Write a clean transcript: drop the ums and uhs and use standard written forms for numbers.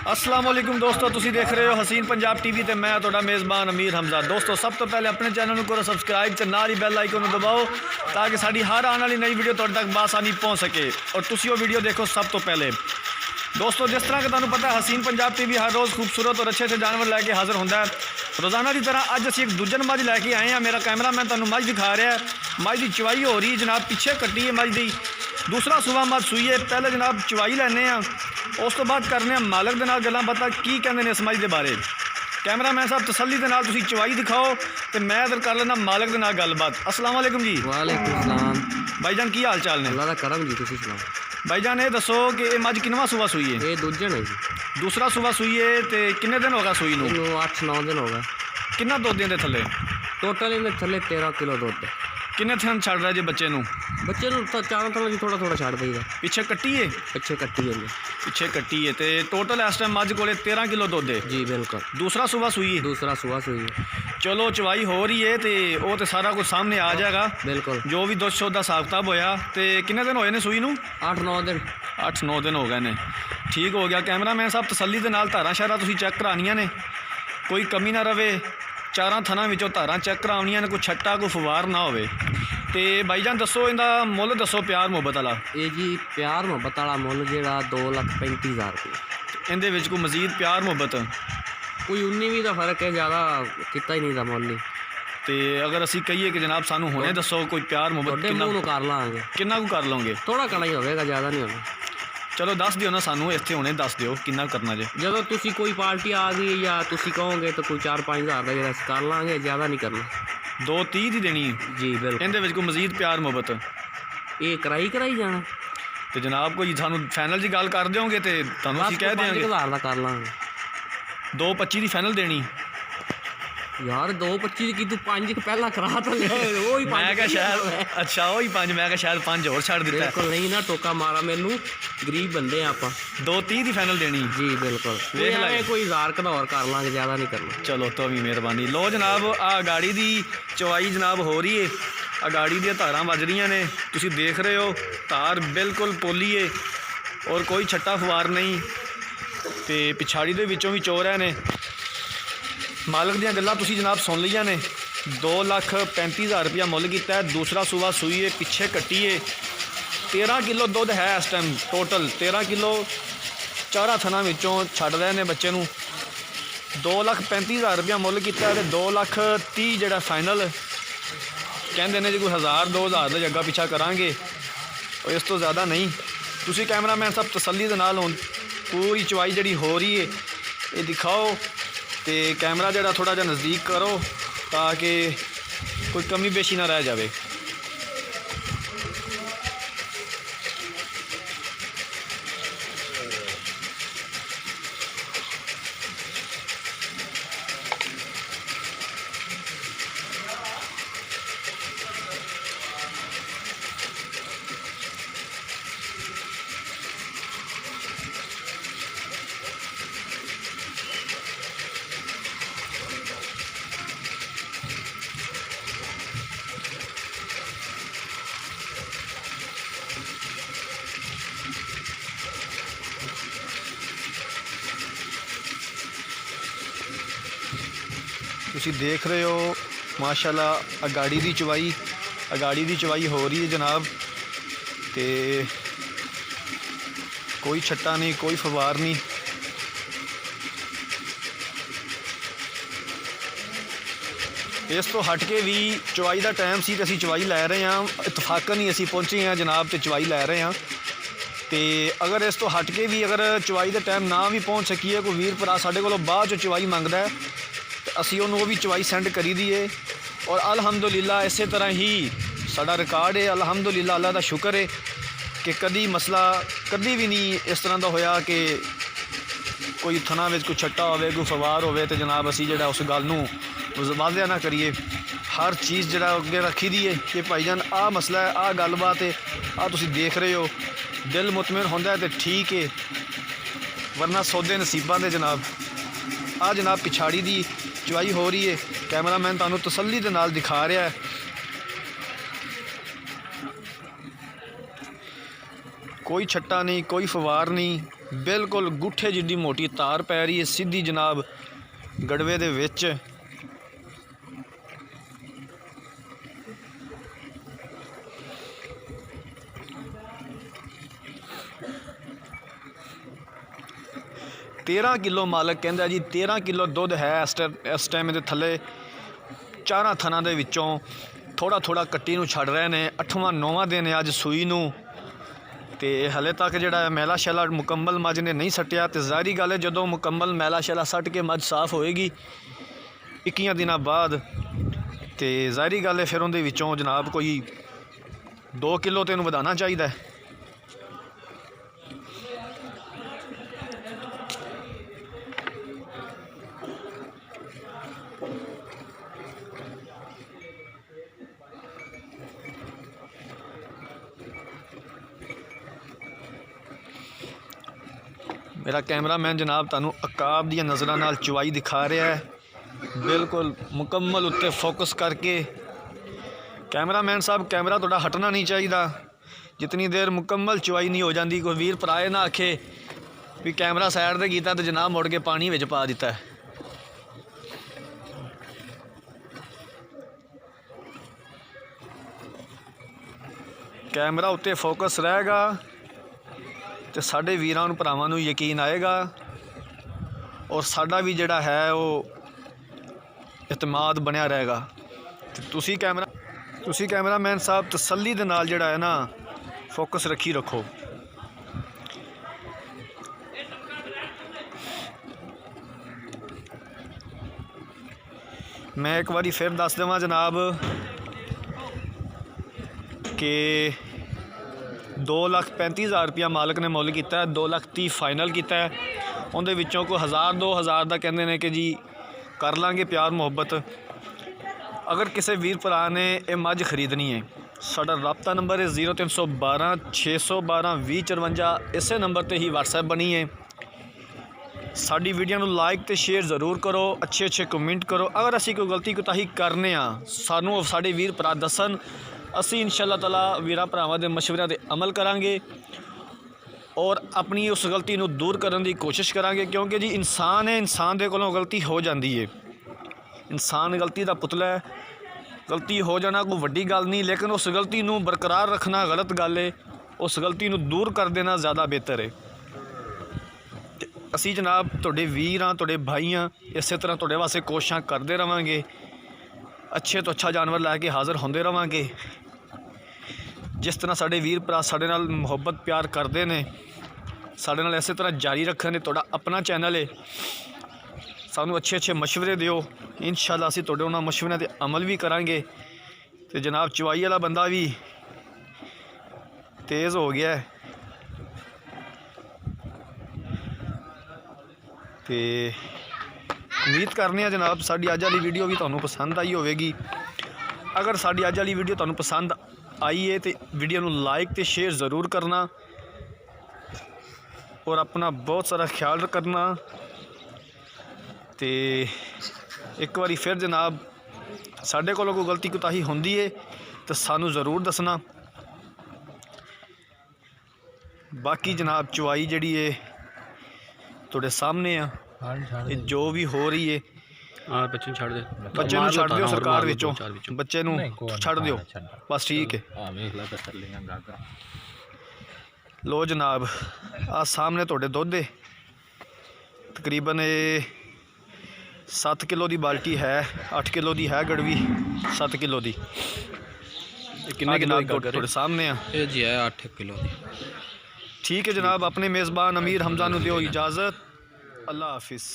अस्सलाम वालेकुम दोस्तों, तुसी देख रहे हो हसीन पंजाब टीवी ते मैं तुहाडा मेज़बान अमीर हमजा। दोस्तों सब तो पहले अपने चैनल को करो सबसक्राइब ते नाल ही बैल आइकन दबाओ ताकि साड़ी हर आने वाली नई वीडियो तुहाडे तक बासानी पहुँच सके और तुसी वो वीडियो देखो सब तो पहले। दोस्तों जिस तरह कि तुहानू पता है हसीन पंजाब टीवी हर रोज़ खूबसूरत और अच्छे अच्छे जानवर लैके हाजिर होंदा है। रोज़ाना की तरह अज असीं एक दूजन मझ लैके आए हैं। मेरा कैमरा मैन तुहानू मझ दिखा रहा है। मझ की चवाई हो रही जनाब, पिछे कट्टी है मझ की, दूसरा सूबा मझ सूई है। पहले जनाब चवाई लैने उस तो बाद करने मालक के नाल गल्लां बातां की कहंदे ने इस मझ के बारे। कैमरा मैन साहब तसल्ली के नाल तुसीं चवाई दिखाओ तो मैं इधर कर लेना मालक के नाल गलबात। अस्सलाम वालेकुम जी। वालेकुम सलाम भाईजान की हाल चाल ने? अल्लाह दा करम जी, तुसीं सुनाओ। भाईजान ये दसो कि ये मझ किनवा सूबा सूई है? ये दूजन है जी। दूसरा सूबा सूई है तो किन्ने दिन होगा सूई नूं? इन्हू 8-9 दिन हो गए। किन्ना दुध देंदे थल्ले? टोटल इन्हें थले 13 किलो दुध। किन्ने थन छड़ रहा जी बच्चे नूं? बच्चे तो चारों तरह जी थोड़ा थोड़ा छड़ दईदा। पिछे कट्टी है? पिछे कट्टी है जी। पिछे कट्टी है तो टोटल इस टाइम मझ को 13 किलो दुध है जी बिल्कुल। दूसरा सूबा सूई है? दूसरा सुबह सुई है। चलो चवाई हो रही है तो वो तो सारा कुछ सामने आ जाएगा बिल्कुल। जो भी दुध शोध का हिसाब किताब होया। तो किन्ने दिन होए ने सूई नूं? 8-9 दिन। 8-9 दिन हो गए ने। ठीक हो गया। कैमरा मैन साहब तसल्ली के नाल धारा शारा तुसीं चेक करानियां ने, कोई कमी ना रवे। चारां थना विचों धारां चेक कराउणियां ने, कोई छट्टा कोई फवार ना होवे। तो भाईजान दसो इनका मुल दसो प्यार मुहब्बत वाला। ये जी प्यार मुहब्बत वाला मुल जिहड़ा 2,35,000 रुपये। इहदे विच कोई मजीद प्यार मुहब्बत कोई 19-20 का फर्क है, ज़्यादा किता ही नहीं था मुल ही। तो अगर असी कहिए कि जनाब सानू हुणे दसो कोई प्यार मुहब्बत थोड़े मूँह कर लाँगे। किन्ना कु कर लोगे? थोड़ा कड़ा ही होगा, ज़्यादा नहीं होना। चलो दस दिओ ना सानू, इत्थे हुणे दस दिओ किन्ना करना जे। जो तुसी कोई पार्टी आ गई या तुसी कहोगे तो कोई 4-5 हज़ार का जरा कर लाँगे, ज़्यादा नहीं करना। 2-30 की देनी जी बिल्कुल। इहदे विच कोई मजीद प्यार मुहब्बत? ये कराई जाना तो जनाब कोई सानू फाइनल की गल कर दोगे तो तुहानू असीं कह देंगे 5,000 का कर लाँगे। 2-25 की फाइनल देनी यार 2,25 की तू 5 पहला करा तो ले वो ही 5। मैं क्या शायद अच्छा वही 5, मैं क्या शायद 5 होर छड़ दिता है। बिल्कुल नहीं ना टोका मारा मैनू, गरीब बंदे हैं आप। 2-30 की फाइनल देनी जी बिल्कुल। वेख लै कोई 1000 का और कर लाँगे, ज़्यादा नहीं करना। चलो तो भी मेहरबानी। लो जनाब आ गाड़ी की चवाई जनाब हो रही है। आ गाड़ी दी धारां वज रही ने, तुसीं देख रहे हो धार बिल्कुल पोली है और कोई छट्टा फवार नहीं। तो पिछाड़ी दे विचों भी चोर है ने। मालक दियां गल्लां तुसीं जनाब सुन लियां ने। 2,35,000 रुपया मुल किया है। दूसरा सूबा सूई है, पिछे कट्टी है। 13 किलो दुध है इस टाइम टोटल। 13 किलो चारा थना विचों छड़ रहे हैं बच्चे नूं। 2,35,000 रुपया मुल किया है। 2,30,000 जिहड़ा फाइनल कहते हैं जी, कोई 1,000-2,000 का जग्गा पिछा करांगे और इस तो ज़्यादा नहीं। तुसीं कैमरा मैन सब तसल्ली दे नाल पूरी चवाई जिहड़ी हो रही है ये दिखाओ। तो कैमरा जरा थोड़ा जा नज़दीक करो ताकि कोई कमी पेशी ना रह जाए। तुसी देख रहे हो माशाल्लाह गाड़ी की चवाई हो रही है जनाब। तो कोई छट्टा नहीं, कोई फवार नहीं। इस तो हट के भी चवाई का टाइम सी तो असीं चवाई लै रहे हैं। इतफाकन ही असीं पहुँचे हैं जनाब तो चवाई लै रहे हैं। तो अगर इस तो हट के भी अगर चवाई का टाइम ना भी पहुँच सकीए, कोई वीर भरा साढ़े कोलों बाद चो चवाई मंगदा है तो असी उन्होंने भी चवाई सेंड करी दी है। और अल्हम्दुलिल्लाह इस तरह ही साड़ा रिकॉर्ड है। अल्हम्दुलिल्लाह अल्लाह का शुक्र है कि कभी मसला कभी भी नहीं इस तरह का होया कि कोई थना में कोई छट्टा हो, कोई फवार हो तो जनाब असी जो उस गल नूं वाजिया ना करिए। हर चीज़ जो अगे रखी दी है कि भाईजान आ मसला है, आ गलबात है, आ तुसीं देख रहे हो। दिल मुतमिन होंदा है तो ठीक है, वरना सौदे नसीबां दे जनाब। आ जनाब पिछाड़ी दी चवाई हो रही है। कैमरा मैन तुहानूं तसल्ली दे नाल दिखा रहा है। कोई छट्टा नहीं, कोई फवार नहीं, बिल्कुल गुठे जिड्डी मोटी तार पै रही है सीधी जनाब गड़वे दे विच। तेरह किलो मालक कहंदा जी 13 किलो दुध है इस टाइम दे थले। चारां थना दे विचों थोड़ा थोड़ा कट्टी नूं छड़ रहे ने। 8वां 9वां दिन है अज सूई नूं ते हले तक जिहड़ा मैला शैला मुकम्मल मझ ने नहीं सट्टिया। तो ज़ाहिरी गल है जदों मुकम्मल मैला शैला सट के मझ साफ़ होएगी 21 दिनां बाद तो ज़ाहिरी गल है फिर उहदे विचों जनाब कोई 2 किलो तो इहनूं वधाना चाहिदा है। मेरा कैमरामैन जनाब तुहानूं अकाब दी नज़रां नाल चवाई दिखा रहा है बिल्कुल मुकम्मल उत्ते फोकस करके। कैमरामैन साहब कैमरा थोड़ा हटना नहीं चाहिए। जितनी देर मुकम्मल चवाई नहीं हो जाती कोई वीर भराए ना आखे भी कैमरा साइड ते कीता तो जनाब मुड़ के पानी विच पा दिता है। कैमरा उत्ते फोकस रहेगा तो साढ़े वीरां नूं भरावां नूं यकीन आएगा और साडा भी जिहड़ा है वो इतमाद बनिया रहेगा। तो तुसी कैमरामैन साहब तसल्ली दे नाल जिहड़ा है ना फोकस रखी रखो। मैं एक बारी फिर दस देवां जनाब कि 2,35,000 रुपया मालक ने मुल किया है। 2,30,000 फाइनल किया है। उनके विचों कोई 1,000-2,000 का कहते हैं कि जी कर लाँगे प्यार मुहब्बत। अगर किसी वीर भरा ने यह मझ खरीदनी है साडा राबता नंबर है 0312 612 2054। इस नंबर पर ही WhatsApp बनी है। साडी वीडियो नूं लाइक तो शेयर ज़रूर करो, अच्छे अच्छे कमेंट करो। अगर असी कोई गलती कोताही करने सानू साडे वीर भरा दसन, असी इंशाअल्लाह ताला वीरां भरावां दे मशवरिਆਂ ते अमल करांगे और अपनी उस गलती नूं दूर करने की कोशिश करांगे। क्योंकि जी इंसान है, इंसान दे कोलों गलती हो जाती है। इंसान गलती का पुतला है। गलती हो जाना कोई वड्डी गल नहीं, लेकिन उस गलती नूं बरकरार रखना गलत गल है। उस गलती नूं दूर कर देना ज़्यादा बेहतर है। असी जनाब तुहाडे वीर हाँ, तुहाडे भाई हाँ, इस तरह तुहाडे वास्ते कोशिशां करते रहांगे। अच्छे तो अच्छा जानवर लैके हाज़र होंदे रहांगे। जिस तरह साडे वीर भरा साडे नाल मुहब्बत प्यार करते हैं, साडे नाल इस तरह जारी रखन। तुहाडा अपना चैनल है, सानू अच्छे अच्छे मशवरे दिओ। इंशाअल्लाह असीं तुहाडे उन्हां मशवरिਆਂ ते अमल भी करांगे। तो जनाब चवाई वाला बंदा भी तेज़ हो गया है। तो उम्मीद करने जनाब साडी अज वाली वीडियो भी तुहानूं पसंद आई होवेगी। अगर साडी अज वाली वीडियो तुहानूं पसंद आई है तो वीडियो नूं लाइक तो शेयर ज़रूर करना और अपना बहुत सारा ख्याल करना। तो एक बारी फिर जनाब साढ़े कोलों कोई गलती कोताही होंदी है तो सानू ज़रूर दसना। बाकी जनाब चवाई जिहड़ी है तुहाडे सामने आ, ये जो भी हो रही है। बच्चे छड़ दे, बच्चे नूं छड़ दिओ सरकार विचों, बच्चे नूं छड़ दिओ बस, ठीक है। लो जनाब आ सामने तुहाडे दुध है तकरीबन 7 किलो की बाल्टी है, 8 किलो की है गड़वी, 7 किलो की। किन्ने किलो तुहाडे सामने आ जी है 8 किलो। ठीक है जनाब, अपने मेज़बान अमीर हमजा नूं दिओ इजाज़त। अल्लाह हाफिज़।